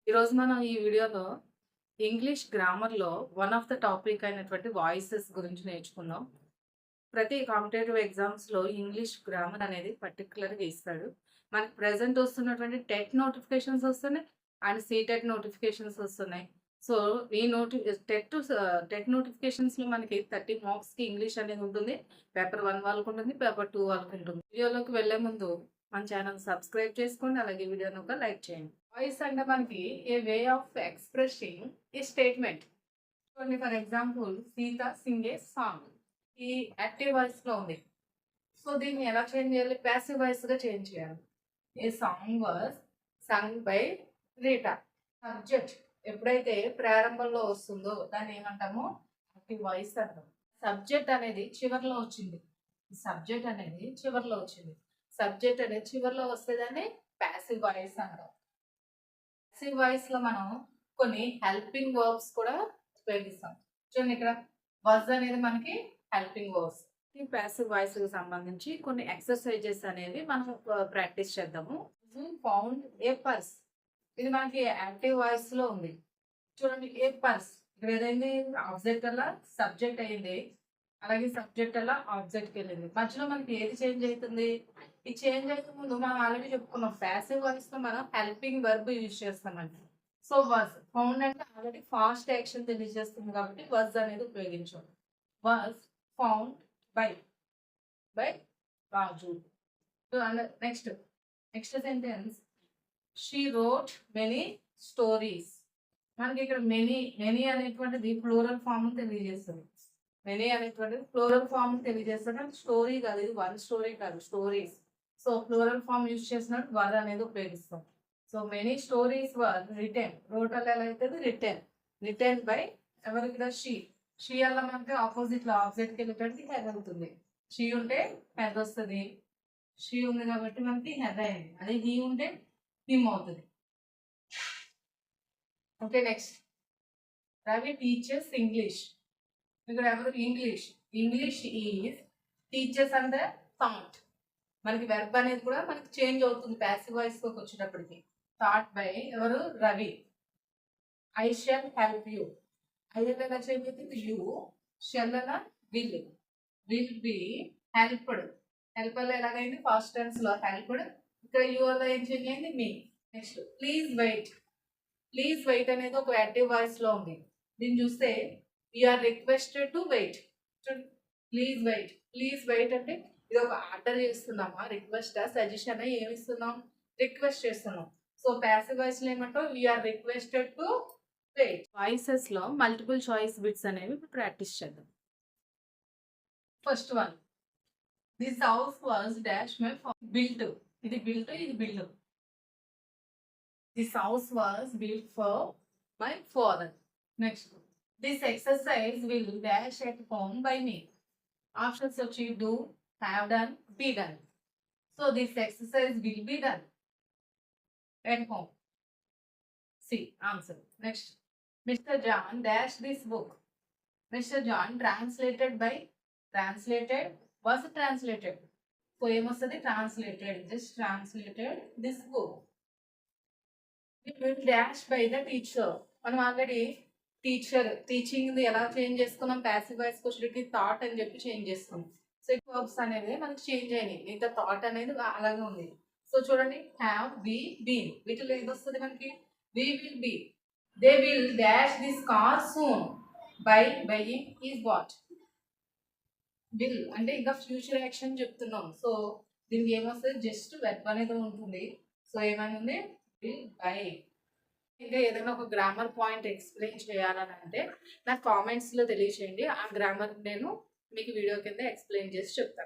ఈరోజు మనం ఈ వీడియోలో ఇంగ్లీష్ గ్రామర్‌లో వన్ ఆఫ్ ద టాపిక్ అయినటువంటి వాయిసెస్ గురించి నేర్చుకుందాం. ప్రతి కాంపిటేటివ్ ఎగ్జామ్స్‌లో ఇంగ్లీష్ గ్రామర్ అనేది పర్టిక్యులర్‌గా ఇస్తాడు. మనకి ప్రెజెంట్ వస్తున్నటువంటి టెట్ నోటిఫికేషన్స్ వస్తున్నాయి. అండ్ సీటెట్ నోటిఫికేషన్స్ వస్తున్నాయి. సో, ఈ టెట్ నోటిఫికేషన్స్‌లో మనకి 30 మార్క్స్‌కి ఇంగ్లీష్ అనేది ఉంటుంది. పేపర్ 1 వాళ్ళకి ఉంటుంది. పేపర్ 2 వాళ్ళకి ఉంటుంది. వీడియోలోకి వెళ్ళే ముందు మన ఛానల్ సబ్స్క్రైబ్ చేసుకోండి. అలాగే వీడియోని ఒక లైక్ చేయండి. వాయిస్ అంటే మనకి a way of expressing a statement. చూడండి, for example 'Sita sing a song' ఈ యాక్టివ్ వాయిస్‌లో ఉంది. సో, దీన్ని ఎలా చేంజ్ చేయాలి? పాసివ్ వాయిస్‌గా చేంజ్ చేయాలి. A song was sung by Rita. Subject ఎప్పుడైతే ప్రారంభంలో వస్తుందో దాన్ని ఏమంటాము? యాక్టివ్ వాయిస్ అంటాం. సబ్జెక్ట్ అనేది చివర్లో వచ్చింది. సబ్జెక్ట్ అనేది చివర్లో వచ్చింది. సబ్జెక్ట్ అనేది చివర్లో వస్తే దాన్ని పాసివ్ వాయిస్ అంటాం. పాసివ్ వాయిస్ లో మనం కొన్ని హెల్పింగ్ వర్బ్స్ కూడా ఉపయోగిస్తాం. చూడండి, ఇక్కడ వాజ్ అనేది మనకి హెల్పింగ్ వర్బ్స్. ఈ పాసివ్ వాయిస్ కి సంబంధించి కొన్ని ఎక్సర్సైజెస్ అనేవి మనం ప్రాక్టీస్ చేద్దాము. ఫౌండ్ ఏ పర్స్, ఇది మనకి యాక్టివ్ వాయిస్ లో ఉంది. చూడండి, ఏ పర్స్ ఇక్కడ ఏదైంది? ఆబ్జెక్ట్ అలా సబ్జెక్ట్ అయింది. అలాగే సబ్జెక్ట్ అలా ఆబ్జెక్ట్ కి వెళ్ళింది. మధ్యలో మనకి ఏది చేంజ్ అవుతుంది? ఈ చేంజ్ అయితే ముందు మనం ఆల్రెడీ చెప్పుకున్నాం, ప్యాసివ్ వాయిస్ లో మనం హెల్పింగ్ వర్బ్ యూజ్ చేస్తామండి. సో వాజ్ ఫౌండ్ అంటే ఆల్రెడీ ఫాస్ట్ యాక్షన్ తెలియజేస్తుంది కాబట్టి వాజ్ అనేది ఉపయోగించాం. Was found by by Raju. Next next sentence, she wrote many stories. మనకి ఇక్కడ మెనీ అనేటువంటిది ఫ్లోరల్ ఫామ్ తెలియజేస్తుంది. మెనీ అనేటువంటిది ఫ్లోరల్ ఫామ్ తెలియజేస్తుంది. స్టోరీ కాదు, ఇది వన్ స్టోరీ కాదు, stories. So plural form use చేసినట్టు వర్ అనేది ఉపయోగిస్తాం. So many stories were written. రోటల్ ఎలా అవుతుంది? రిటర్న్ బై ఎవరికి? ఇక్కడ షీ అలా మనకి ఆపోజిట్ లో ఆబ్జెక్ట్కి వెళ్ళేటట్టు హెడ్ అవుతుంది. షీ ఉంటే హెడ్ వస్తుంది. షీ ఉంది కాబట్టి మనకి హెడ్ అయింది. అదే హీ ఉంటే హిమ్ అవుతుంది. Okay, next Ravi teachers English. ఇక్కడ ఎవరు? English is teachers and the sound. మనకి వెర్బ్ అనేది కూడా మనకి చేంజ్ అవుతుంది ప్యాసివ్ వాయిస్ లోకి వచ్చేటప్పటికి. థాట్ బై ఎవరు? Ravi. I shall help you. I ఎలా చేంజ్ అవుతుంది? యూ. షెల్ అలా విల్ బి హెల్ప్డ్. హెల్ప్ అలా ఎలాగైంది? ఫాస్ట్ టెన్స్ లో హెల్ప్డ్. ఇక్కడ యూ అలా ఏం చేంజ్ అయింది? Me. Next please wait. Please wait అనేది ఒక యాక్టివ్ వాయిస్ లో ఉంది. దీన్ని చూస్తే you are requested to wait. Please wait అంటే ఇది ఒక ఆర్డర్ చేస్తున్నామా? రిక్వెస్ట్ సజెషన్ ఏమి ఇస్తున్నాం? రిక్వెస్ట్ చేస్తున్నాం. సో ప్యాసివ్ వాయిస్ లో ఏమంటాం? You are requested to wait. Voices లో మల్టిపుల్ చాయిస్ బిట్స్ అనేవి ప్రాక్టీస్ చేద్దాం. First one, this house was dash by built. ఇది బిల్ట్, ఇది build. This house was built for my father. Next, this exercise will dash at home by me. Options of you do, have done, be done. So this exercise will be done at home. See, answer. Next, Mr. John dash this book. Mr. John was translated. So you must say translated. Just translated this book. Dash by the teacher. మనం already teaching ఎలా change చేసుకున్నాం? Passive voice వచ్చేటికి thought అని చెప్పి change చేసుకున్నాం. So ఈ verbs అనేది మనకి change అయినాయి. ఇంత థాట్ అనేది అలాగే ఉంది. సో చూడండి, హ్యావ్, బీ, బీన్. వీటిలో ఏది వస్తుంది మనకి? We will be. They will dash this car soon. Buying is what? Will అంటే ఇంకా ఫ్యూచర్ యాక్షన్ చెప్తున్నాం. సో దీనికి ఏమొస్తుంది? జస్ట్ వెర్బ్ అనేది ఉంటుంది. సో ఏమైంది? Will buy. ఇంకా ఏదైనా ఒక గ్రామర్ పాయింట్ ఎక్స్ప్లెయిన్ చేయాలని అంటే నాకు కామెంట్స్లో తెలియచేయండి. ఆ గ్రామర్ నేను మీకు వీడియో కింద ఎక్స్ప్లెయిన్ చేసి చెప్తాను.